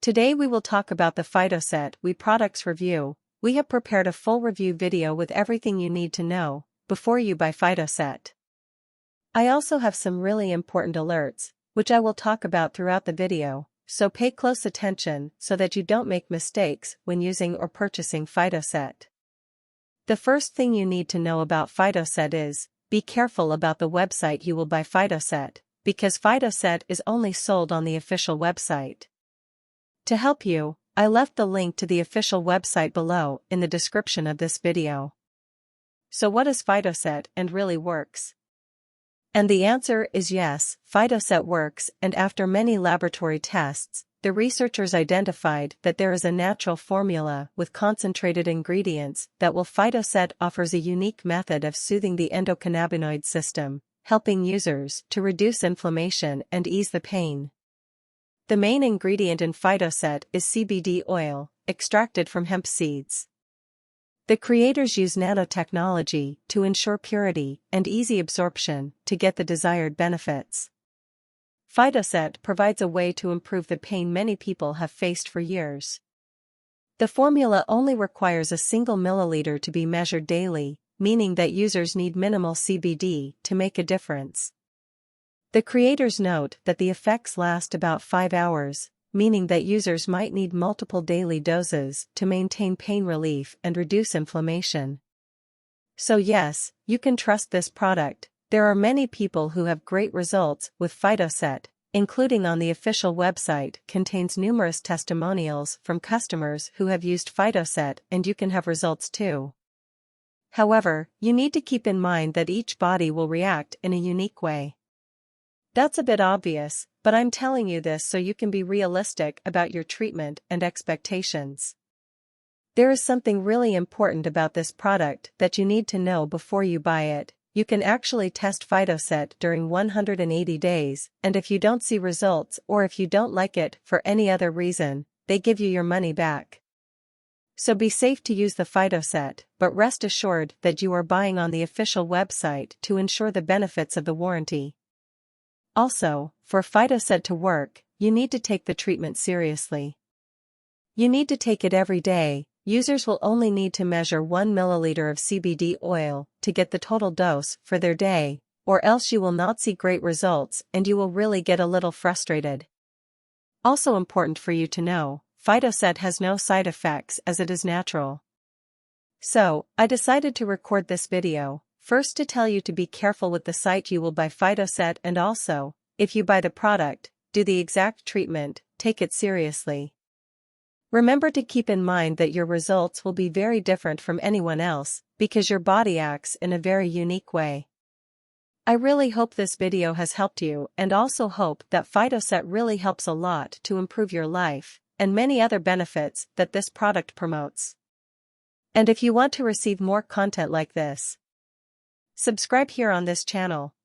Today we will talk about the Phytocet products review. We have prepared a full review video with everything you need to know before you buy Phytocet. I also have some really important alerts, which I will talk about throughout the video, so pay close attention so that you don't make mistakes when using or purchasing Phytocet. The first thing you need to know about Phytocet is, be careful about the website you will buy Phytocet, because Phytocet is only sold on the official website. To help you, I left the link to the official website below in the description of this video. So what is Phytocet and really works? And the answer is yes, Phytocet works, and after many laboratory tests, the researchers identified that there is a natural formula with concentrated ingredients that Phytocet offers a unique method of soothing the endocannabinoid system, helping users to reduce inflammation and ease the pain. The main ingredient in Phytocet is CBD oil, extracted from hemp seeds. The creators use nanotechnology to ensure purity and easy absorption to get the desired benefits. Phytocet provides a way to improve the pain many people have faced for years. The formula only requires a single milliliter to be measured daily, meaning that users need minimal CBD to make a difference. The creators note that the effects last about 5 hours, meaning that users might need multiple daily doses to maintain pain relief and reduce inflammation. So yes, you can trust this product. There are many people who have great results with Phytocet, including on the official website contains numerous testimonials from customers who have used Phytocet, and you can have results too. However, you need to keep in mind that each body will react in a unique way. That's a bit obvious, but I'm telling you this so you can be realistic about your treatment and expectations. There is something really important about this product that you need to know before you buy it. You can actually test Phytocet during 180 days, and if you don't see results or if you don't like it for any other reason, they give you your money back. So be safe to use the Phytocet, but rest assured that you are buying on the official website to ensure the benefits of the warranty. Also, for Phytocet to work, you need to take the treatment seriously. You need to take it every day. Users will only need to measure 1 milliliter of CBD oil to get the total dose for their day, or else you will not see great results and you will really get a little frustrated. Also important for you to know, Phytocet has no side effects as it is natural. So, I decided to record this video. First to tell you to be careful with the site you will buy Phytocet, and also, if you buy the product, do the exact treatment, take it seriously. Remember to keep in mind that your results will be very different from anyone else, because your body acts in a very unique way. I really hope this video has helped you, and also hope that Phytocet really helps a lot to improve your life, and many other benefits that this product promotes. And if you want to receive more content like this, subscribe here on this channel.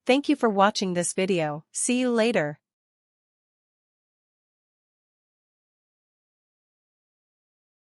Thank you for watching this video. See you later.